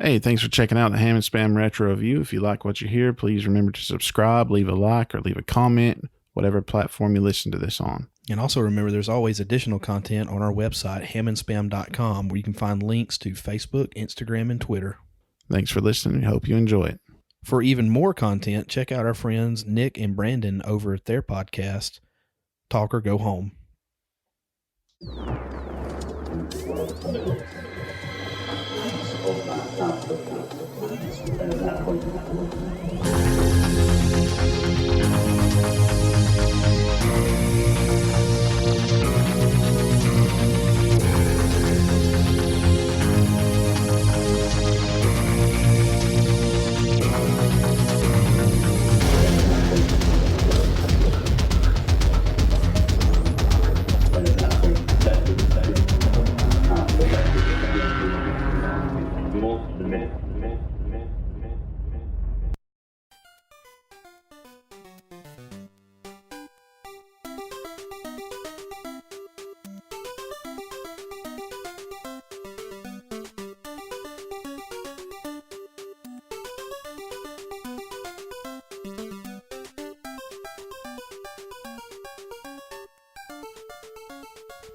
Hey, thanks for checking out the Ham and Spam Retro Review. If you like what you hear, please remember to subscribe, leave a like, or leave a comment, whatever platform you listen to this on. And also remember, there's always additional content on our website, hamandspam.com, where you can find links to Facebook, Instagram, and Twitter. Thanks for listening. Hope you enjoy it. For even more content, check out our friends Nick and Brandon over at their podcast, Talk or Go Home.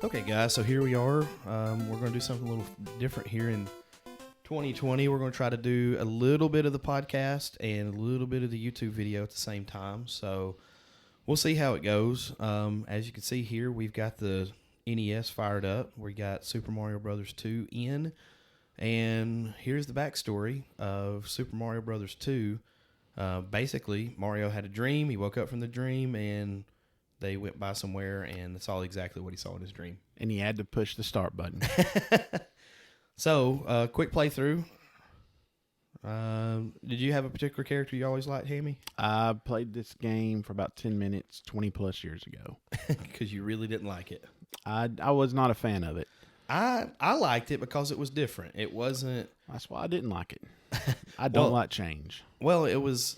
Okay, guys, so here we are. We're going to do something a little different here in 2020. We're going to try to do a little bit of the podcast and a little bit of the YouTube video at the same time. So we'll see how it goes. As you can see here, we've got the NES fired up. We got Super Mario Brothers 2 in. And here's the backstory of Super Mario Brothers 2. Basically, Mario had a dream. He woke up from the dream and they went by somewhere, and that's all exactly what he saw in his dream. And he had to push the start button. So, quick playthrough. Did you have a particular character you always liked, Hammy? I played this game for about 10 minutes 20 plus years ago. Because you really didn't like it. I was not a fan of it. I liked it because it was different. It wasn't... That's why I didn't like it. I don't like change. Well, it was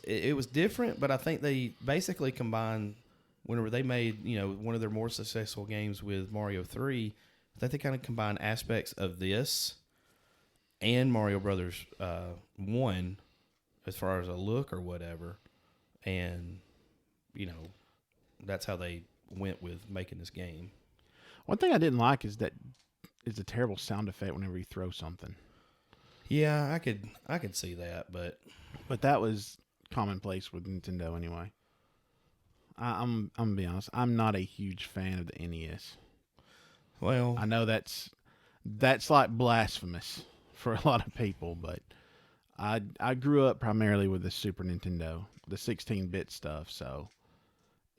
different, but I think they basically combined... Whenever they made, one of their more successful games with Mario 3, I think they kind of combined aspects of this and Mario Brothers 1 as far as a look or whatever. And, that's how they went with making this game. One thing I didn't like is a terrible sound effect whenever you throw something. Yeah, I could see that, but that was commonplace with Nintendo anyway. I'm gonna be honest. I'm not a huge fan of the NES. Well, I know that's like blasphemous for a lot of people, but I grew up primarily with the Super Nintendo, the 16-bit stuff, so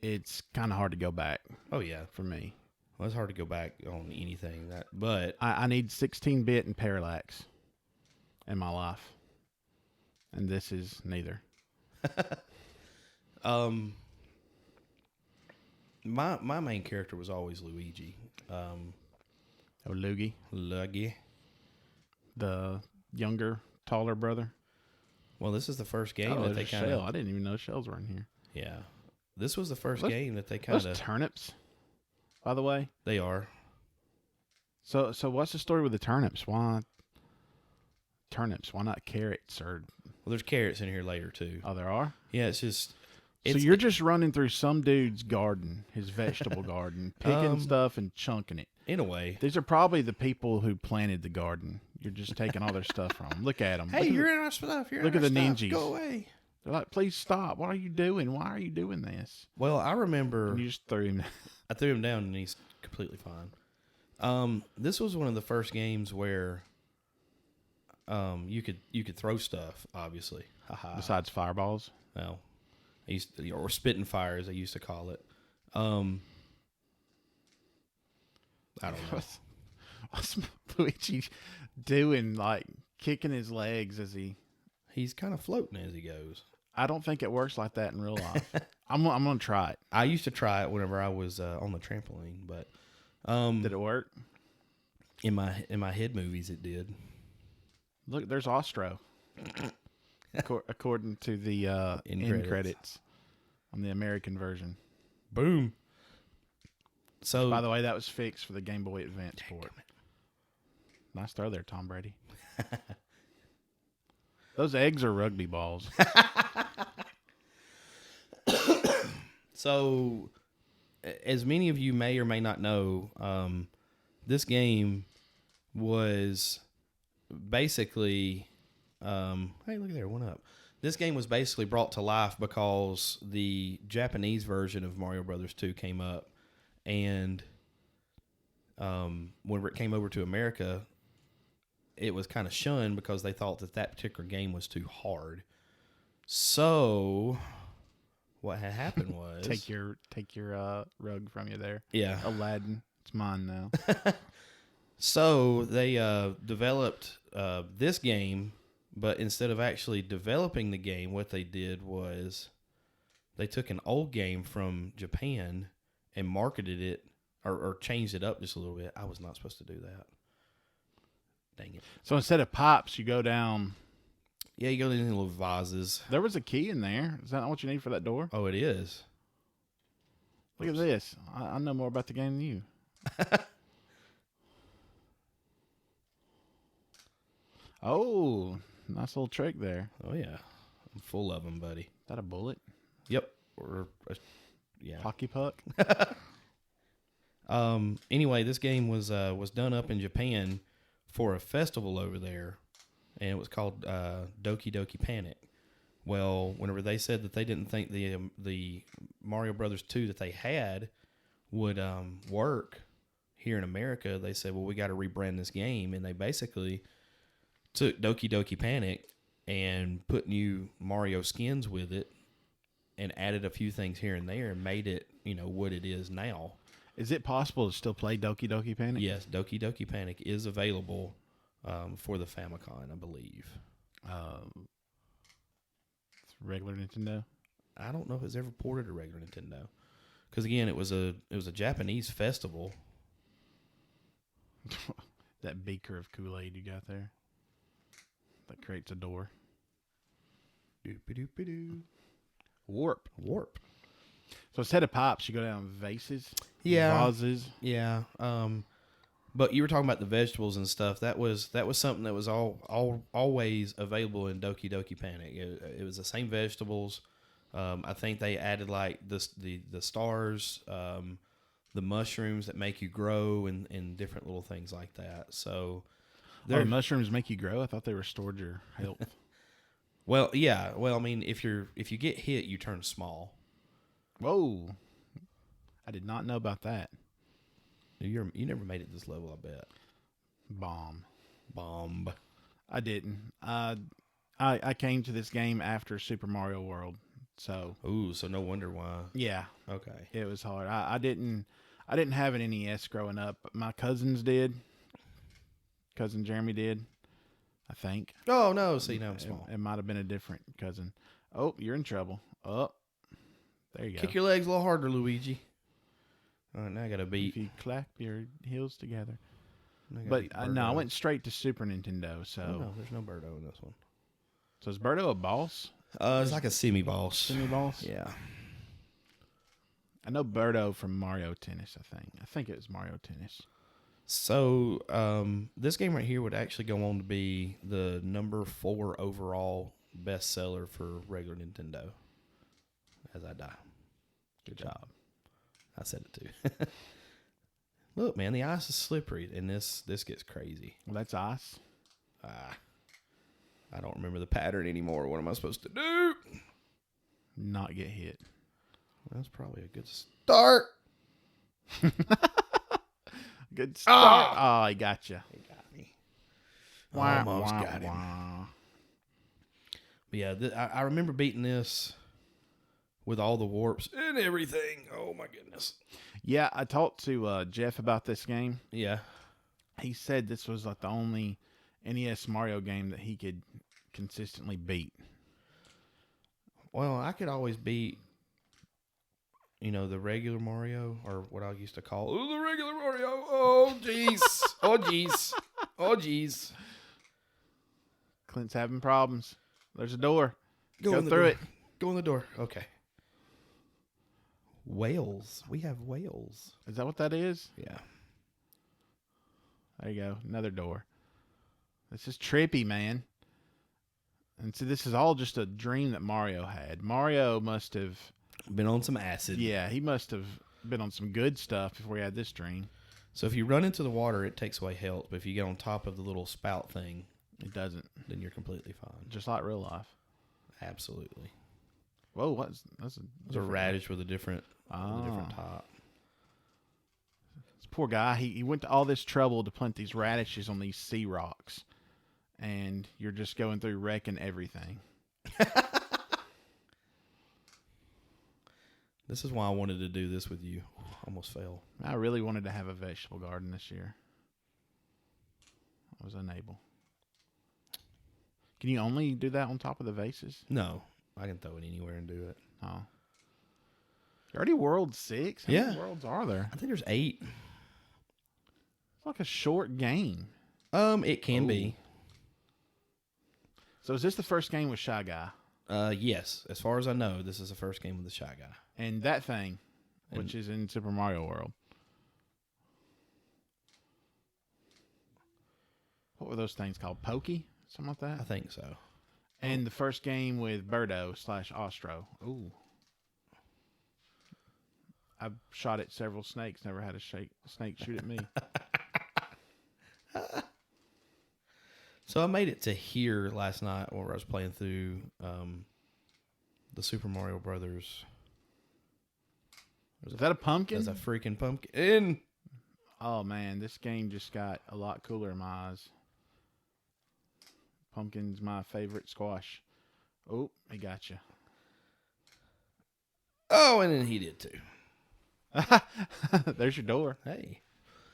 it's kind of hard to go back. Oh yeah, for me. Well, it's hard to go back on anything but I need 16-bit and parallax in my life, and this is neither. My main character was always Luigi. Luigi. The younger, taller brother. Well, this is the first game that they kind of... I didn't even know shells were in here. Yeah. This was the first game that they kind of... Those turnips, by the way. They are. So what's the story with the turnips? Why turnips? Why not carrots? Well, there's carrots in here later, too. Oh, there are? Yeah, it's just... So you're just running through some dude's garden, his vegetable garden, picking stuff and chunking it. In a way. These are probably the people who planted the garden. You're just taking all their stuff from them. Look at them. Hey, you're in our stuff. Look at the ninjas. Go away. They're like, please stop. What are you doing? Why are you doing this? Well, I remember... And you just threw him. I threw him down and he's completely fine. This was one of the first games where you could throw stuff, obviously. Besides fireballs? Well... or spitting fire, as they used to call it. I don't know. What's Luigi doing? Like kicking his legs as he's kind of floating as he goes. I don't think it works like that in real life. I'm gonna try it. I used to try it whenever I was on the trampoline, but did it work? In my head movies, it did. Look, there's Ostro. According to the end credits on the American version. Boom. So, by the way, that was fixed for the Game Boy Advance port. Nice throw there, Tom Brady. Those eggs are rugby balls. So, as many of you may or may not know, this game was basically, hey, look at there, one up. This game was basically brought to life because the Japanese version of Mario Brothers 2 came up, and whenever it came over to America, it was kind of shunned because they thought that particular game was too hard. So, what had happened was take your rug from you there. yeah, Aladdin, it's mine now. So they developed this game, but instead of actually developing the game, what they did was they took an old game from Japan and marketed it or changed it up just a little bit. I was not supposed to do that. Dang it. So instead of pops, you go down. Yeah, you go in little vases. There was a key in there. Is that not what you need for that door? Oh, it is. Look at this. I know more about the game than you. Oh, nice little trick there. Oh, yeah. I'm full of them, buddy. Is that a bullet? Yep. Or, yeah. Hockey puck? Anyway, this game was done up in Japan for a festival over there, and it was called Doki Doki Panic. Well, whenever they said that they didn't think the Mario Brothers 2 that they had would work here in America, they said, well, we got to rebrand this game, and they basically took Doki Doki Panic and put new Mario skins with it and added a few things here and there and made it, what it is now. Is it possible to still play Doki Doki Panic? Yes, Doki Doki Panic is available for the Famicom, I believe. It's regular Nintendo. I don't know if it's ever ported to regular Nintendo, because again, it was a Japanese festival. That beaker of Kool-Aid you got there that creates a door. Doop-a-doop-a-doo. Warp. So instead of pops, you go down vases. Yeah. Vases. Yeah. But you were talking about the vegetables and stuff. That was something that was always available in Doki Doki Panic. It was the same vegetables. I think they added like the stars, the mushrooms that make you grow, and different little things like that. So, The mushrooms make you grow. I thought they restored your health. well, yeah. Well, I mean, if you get hit, you turn small. Whoa! I did not know about that. You never made it this level, I bet. Bomb. I didn't. I came to this game after Super Mario World, so. Ooh, so no wonder why. Yeah. Okay. It was hard. I didn't have an NES growing up. My cousins did. Cousin Jeremy did, I think. Oh no! See, now I'm small. It might have been a different cousin. Oh, you're in trouble. Oh, there you go. Kick your legs a little harder, Luigi. All right, now I got to beat. If you clap your heels together. But no, I went straight to Super Nintendo. So no, there's no Birdo in this one. So is Birdo a boss? It's like a semi-boss. Semi-boss? Yeah. I know Birdo from Mario Tennis, I think it was Mario Tennis. So, this game right here would actually go on to be the number 4 overall bestseller for regular Nintendo. As I die. Good job. I said it too. Look, man, the ice is slippery, and this gets crazy. Well, that's ice. I don't remember the pattern anymore. What am I supposed to do? Not get hit. That's probably a good start. Good start. Oh, he got you. He got me. Almost got him. But yeah, I remember beating this with all the warps and everything. Oh, my goodness. Yeah, I talked to Jeff about this game. Yeah. He said this was like the only NES Mario game that he could consistently beat. Well, I could always beat, the regular Mario, or what I used to call, the regular Mario. Oh, jeez. Oh, jeez. Oh, jeez. Clint's having problems. There's a door. Go through door. it. Go in the door. Okay. Whales. We have whales. Is that what that is? Yeah. There you go. Another door. This is trippy, man. And so this is all just a dream that Mario had. Mario must have Been on some acid. Yeah, he must have been on some good stuff before he had this dream. So if you run into the water, it takes away health. But if you get on top of the little spout thing, It doesn't. then you're completely fine. Just like real life. Absolutely. Whoa, that's a It's a radish with a different Ah. top. This poor guy, he went to all this trouble to plant these radishes on these sea rocks. And you're just going through wrecking everything. This is why I wanted to do this with you. Almost fell. I really wanted to have a vegetable garden this year. I was unable. Can you only do that on top of the vases? No, I can throw it anywhere and do it. Oh. You're already World 6? How many worlds are there? I think there's 8. It's like a short game. It can be. So is this the first game with Shy Guy? Yes. As far as I know, this is the first game with the Shy Guy. And that thing, which is in Super Mario World. What were those things called? Pokey? Something like that? I think so. And the first game with Birdo / Ostro. Ooh. I've shot at several snakes. Never had a snake shoot at me. So I made it to here last night where I was playing through the Super Mario Brothers. Is that a pumpkin? There's a freaking pumpkin. Oh, man. This game just got a lot cooler in my eyes. Pumpkin's my favorite squash. Oh, he got you. Oh, and then he did too. There's your door. Hey.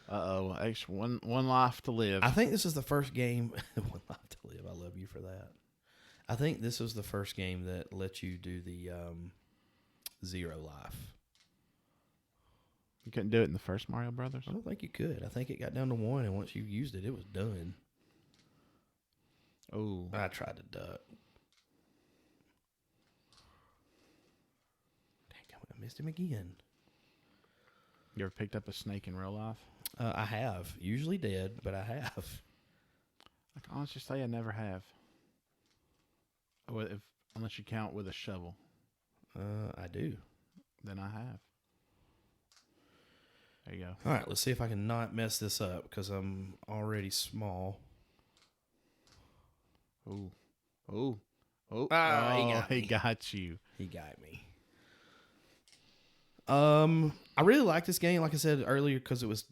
Uh-oh. Extra one life to live. I think this is the first game. One life to live. I love you for that. I think this was the first game that lets you do the 0 life. You couldn't do it in the first Mario Brothers? I don't think you could. I think it got down to 1, and once you used it, it was done. Oh. I tried to duck. Dang, I missed him again. You ever picked up a snake in real life? I have. Usually dead, but I have. I can honestly say I never have. Well, unless you count with a shovel. I do. Then I have. There you go. All right, let's see if I can not mess this up because I'm already small. Oh. Oh. Oh. He got you. He got me. I really like this game, like I said earlier, because it was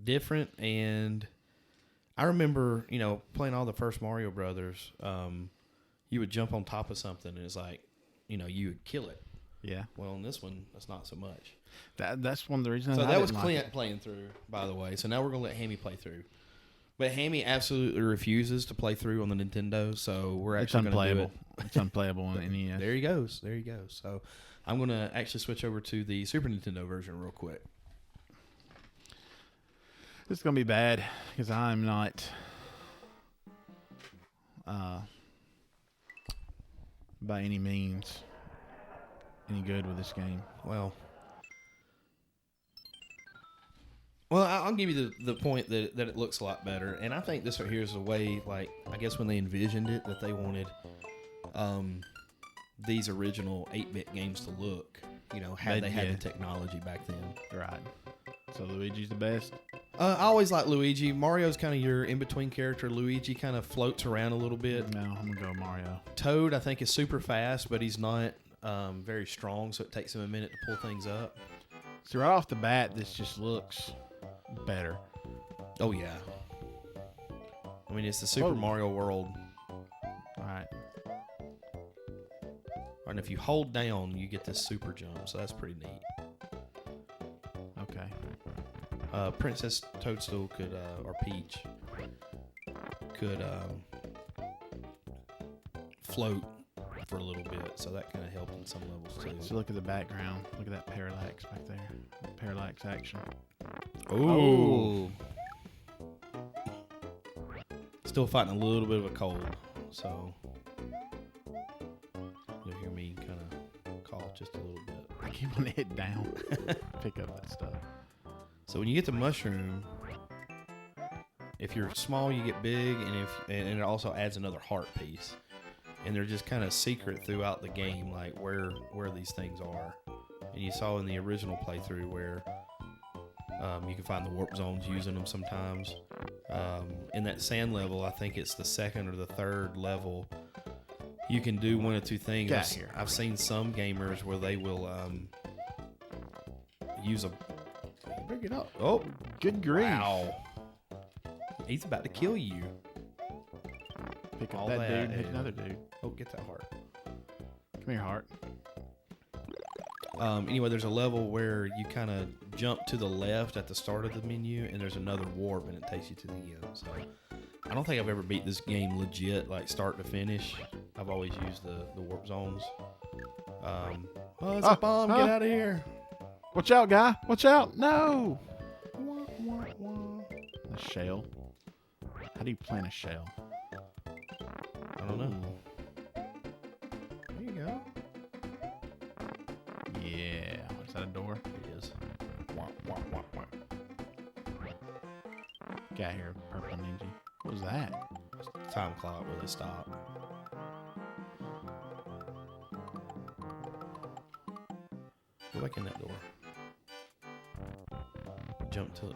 different, and I remember, playing all the first Mario Brothers. You would jump on top of something, and it's like, you would kill it. Yeah. Well, in this one, that's not so much. That's one of the reasons. So I that was didn't Clint like it. playing through, by the way. So now we're gonna let Hammy play through. But Hammy absolutely refuses to play through on the Nintendo, so we're It's actually unplayable. going to do it. It's unplayable on NES. There he goes. There he goes. So I'm going to actually switch over to the Super Nintendo version real quick. This is gonna be bad because I'm not by any means any good with this game. Well, I'll give you the point that it looks a lot better, and I think this right here is the way, like, I guess when they envisioned it, that they wanted these original 8-bit games to look, had they had the technology back then. Right. So Luigi's the best. I always like Luigi. Mario's kind of your in-between character. Luigi kind of floats around a little bit. No, I'm gonna go Mario. Toad, I think, is super fast, but he's not very strong, so it takes him a minute to pull things up. So right off the bat, this just looks better. Oh, yeah. I mean, it's the Super Mario World. All right. And if you hold down, you get this super jump, so that's pretty neat. Okay. Princess Toadstool could, or Peach, could float for a little bit, so that kind of helped in some levels too. So look at the background. Look at that parallax back there. Parallax action. Oh. Still fighting a little bit of a cold, so you'll hear me kind of cough just a little bit. I keep on hit down. Pick up that stuff. So when you get the mushroom, If you're small, you get big, and it also adds another heart piece. And they're just kind of secret throughout the game, like where these things are. And you saw in the original playthrough where you can find the warp zones using them sometimes. In that sand level, I think it's the second or the third level. You can do one of two things. I've seen some gamers where they will use a. Bring it up. Oh, good grief! Wow, he's about to kill you. Pick up that dude and hit another dude. Oh, get that heart. Come here, heart. Anyway, there's a level where you kind of jump to the left at the start of the menu, and there's another warp, and it takes you to the end. So, I don't think I've ever beat this game legit, like start to finish. I've always used the warp zones. Oh, it's a bomb! Get out of here! Watch out, guy! Watch out! No! A shell. How do you plant a shell? I don't know. There you go. Yeah. Is that a door? It is. Got here, purple ninja. What was that? Time clock will it stop? Go back in that door. Jump to the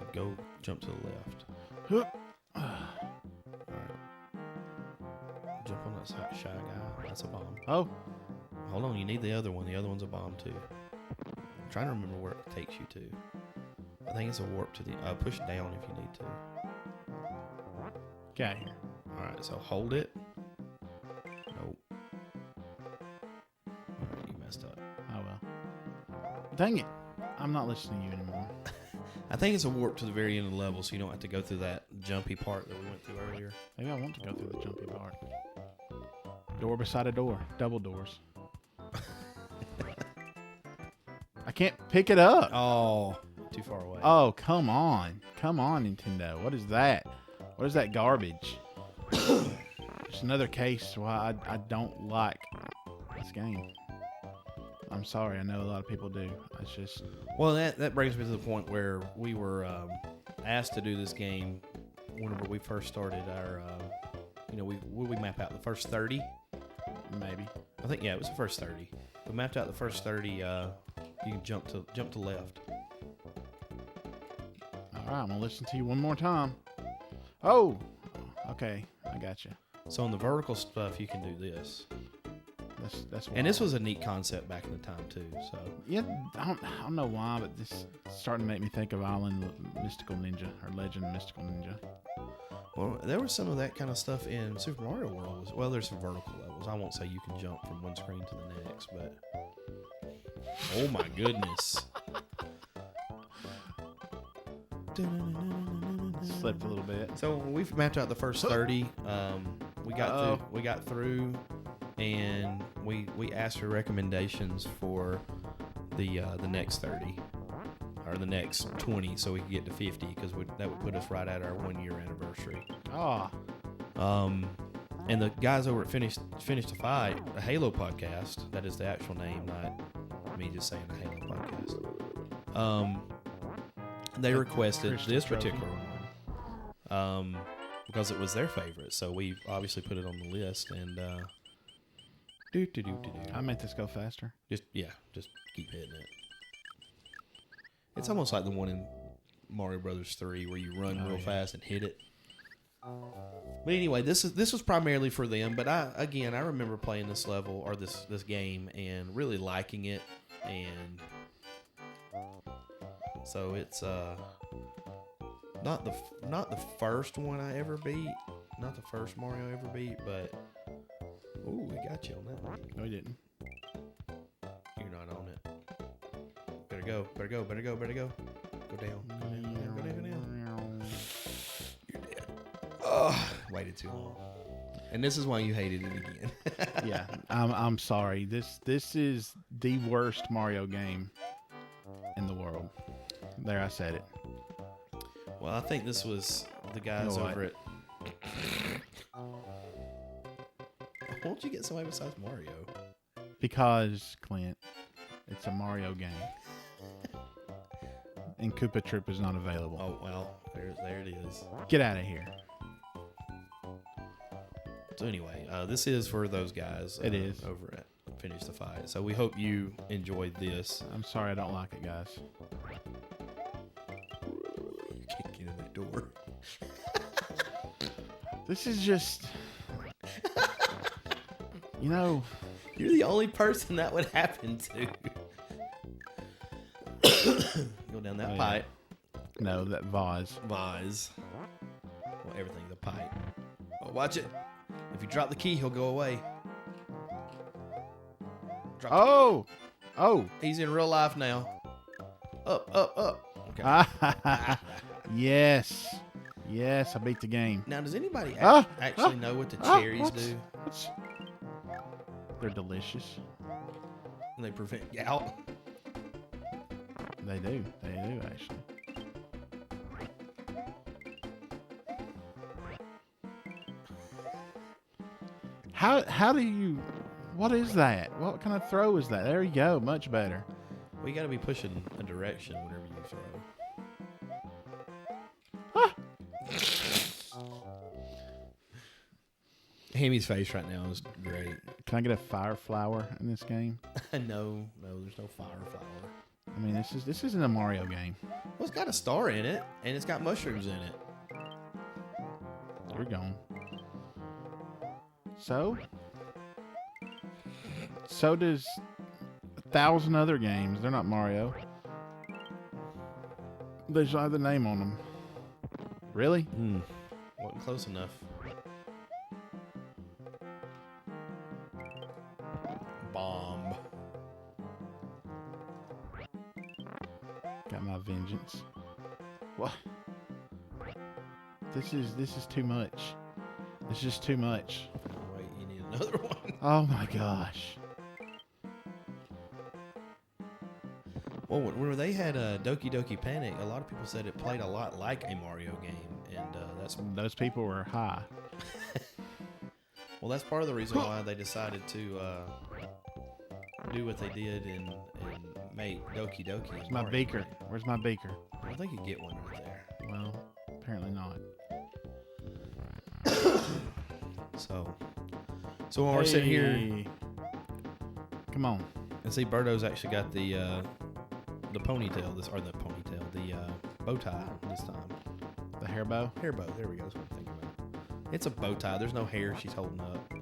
left. Hup. Jump on that shy guy. That's a bomb. Oh. Hold on, you need the other one. The other one's a bomb too. I'm trying to remember where it takes you to. I think it's a warp to the. Push down if you need to. Got here. All right, so hold it. Nope. All right, you messed up. Oh well. Dang it! I'm not listening to you anymore. I think it's a warp to the very end of the level, so you don't have to go through that jumpy part that we went through earlier. Maybe I want to go through the jumpy part. Door beside a door. Double doors. I can't pick it up. Oh, too far away. Oh, come on. Come on, Nintendo. What is that? What is that garbage? Just another case why I don't like this game. I'm sorry. I know a lot of people do. It's just... Well, that brings me to the point where we were asked to do this game whenever we first started our... we map out the first 30? Maybe. I think, yeah, it was the first 30. We mapped out the first 30. You can jump to left. All right, I'm going to listen to you one more time. Oh! Okay, I got you. So on the vertical stuff, you can do this. That's and this was a neat concept back in the time too. So yeah, I don't know why, but this is starting to make me think of Island Mystical Ninja or Legend of Mystical Ninja. Well, there was some of that kind of stuff in Super Mario World. Well, there's some vertical levels. I won't say you can jump from one screen to the next, but oh my goodness! Slipped a little bit. So we've mapped out the first 30. We got through. And we asked for recommendations for the next 30 or the next 20, so we could get to 50 because that would put us right at our 1 year anniversary. Oh. And the guys over at Finish to Fight, the Halo podcast, that is the actual name, not me just saying the Halo podcast. They requested this particular one because it was their favorite, so we obviously put it on the list and. I meant this go faster. Just keep hitting it. It's almost like the one in Mario Brothers 3 where you run real fast and hit it. But anyway, this was primarily for them. But I remember playing this level or this game and really liking it, and so it's not the first one I ever beat, not the first Mario I ever beat, but. Ooh, we got you on that one. No, we didn't. You're not on it. Better go. Go down. Go down. You're dead. Oh, waited too long. And this is why you hated it again. Yeah, I'm sorry. This is the worst Mario game in the world. There, I said it. Well, I think this was the guys over at... Why don't you get somebody besides Mario? Because, Clint, it's a Mario game. And Koopa Troop is not available. Oh, well, there There it is. Get out of here. So anyway, this is for those guys. It is. Over at Finish the Fight. So we hope you enjoyed this. I'm sorry I don't like it, guys. You can't get in that door. This is just... You know... You're the only person that would happen to. Go down that pipe. No, that vase. Vase. Well, everything's a pipe. Oh, watch it. If you drop the key, he'll go away. Drop Oh! Oh! He's in real life now. Up, up, up. Okay. Yes. Yes, I beat the game. Now, does anybody Ah! actually know what the cherries do? They're delicious. And they prevent gout? They do. They do, actually. How do you... What is that? What kind of throw is that? There you go. Much better. Well, you got to be pushing a direction whenever you throw. Ah! Hammy's face right now is great. Can I get a fire flower in this game? No, there's no fire flower. I mean, this isn't a Mario game. Well, it's got a star in it, and it's got mushrooms in it. We're going. So does 1,000 other games. They're not Mario. They just have the name on them. Really? Wasn't close enough. Bomb. Got my vengeance. What? This is too much. It's just too much. Oh, wait, you need another one. Oh my gosh. Well, when they had Doki Doki Panic, a lot of people said it played a lot like a Mario game, and Those people were high. that's part of the reason why they decided to do what they did and make Doki Doki. Where's my beaker? Where's my beaker? I think you get one right there. Well, apparently not. So when we're sitting here, come on. and see, Birdo's actually got the ponytail. The bow tie this time. The hair bow. Hair bow. There we go. That's what I'm thinking about. It's a bow tie. There's no hair she's holding up.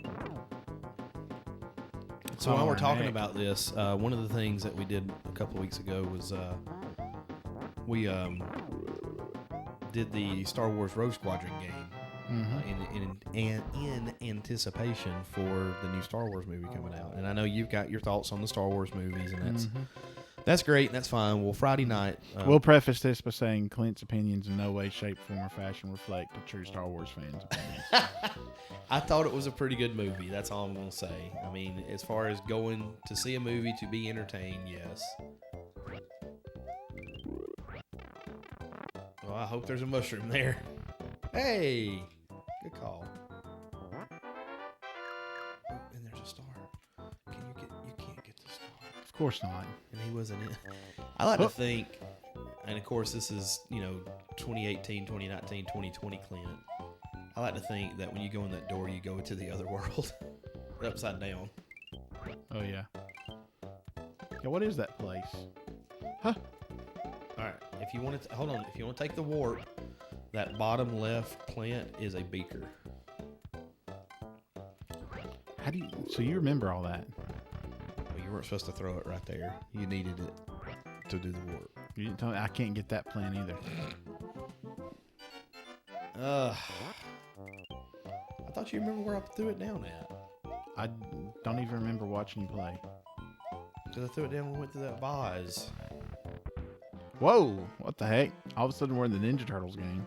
So while we're talking about this, one of the things that we did a couple of weeks ago was we did the Star Wars Rogue Squadron game in anticipation for the new Star Wars movie coming out. And I know you've got your thoughts on the Star Wars movies, and that's great, and that's fine. Well, Friday night... we'll preface this by saying Clint's opinions in no way, shape, form, or fashion reflect a true Star Wars fan's opinions. I thought it was a pretty good movie. That's all I'm going to say. I mean, as far as going to see a movie to be entertained, yes. Well, I hope there's a mushroom there. Hey! Good call. And there's a star. You can't get the star. Of course not. And he wasn't in. I like to think, and of course this is, 2018, 2019, 2020 Clint. I like to think that when you go in that door, you go into the other world. Upside down. Oh, yeah. Yeah, what is that place? Huh? Alright, if you want to take the warp, that bottom left plant is a beaker. So you remember all that? Well, you weren't supposed to throw it right there. You needed it to do the warp. You didn't tell me. I can't get that plant either. I thought you remember where I threw it down at. I don't even remember watching you play. Because I threw it down and went to that vase. Whoa! What the heck? All of a sudden we're in the Ninja Turtles game.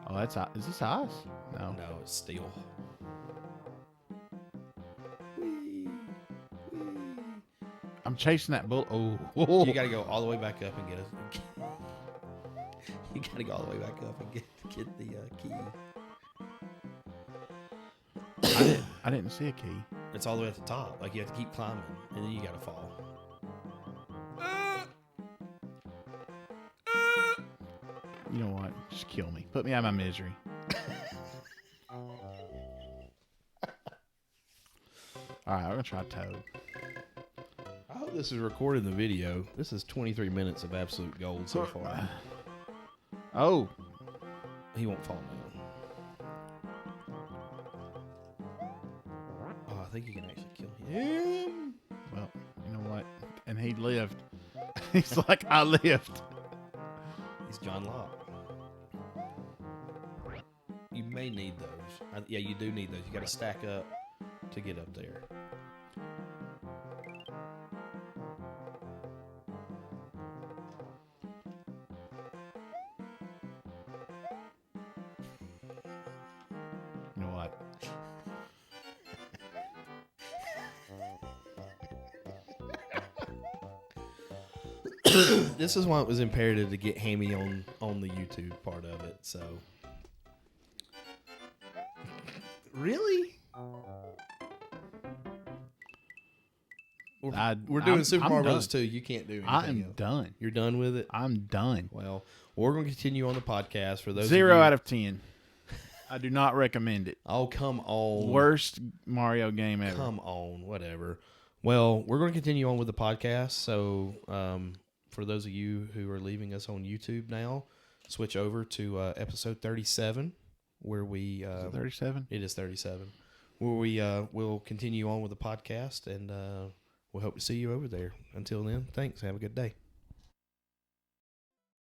Oh, is this ice? No. No, it's steel. I'm chasing that bull. Oh. You gotta go all the way back up and get it. You gotta go all the way back up and get the key. I didn't see a key. It's all the way at the top. Like, you have to keep climbing, and then you gotta fall. You know what? Just kill me. Put me out of my misery. All right, we're gonna try Toad. I hope this is recording the video. This is 23 minutes of absolute gold so far. Oh, He won't fall down. Oh, I think you can actually kill him. well, you know what? And he lived. He's like, I lived. He's John Locke. You may need those. Yeah, you do need those. You got to stack up to get up there. You know what? This is why it was imperative to get Hammy on the YouTube part of it. So, really, we're doing Super Mario Bros. 2. You can't do anything I'm else. done. You're done with it. I'm done. Well, we're going to continue on the podcast for those. 0 of you, out of 10. I do not recommend it. Oh, come on. Worst Mario game ever. Come on, whatever. Well, we're going to continue on with the podcast. So, for those of you who are leaving us on YouTube now, switch over to episode 37, where we... Is it 37? It is 37. Where we will continue on with the podcast, and we'll hope to see you over there. Until then, thanks. Have a good day.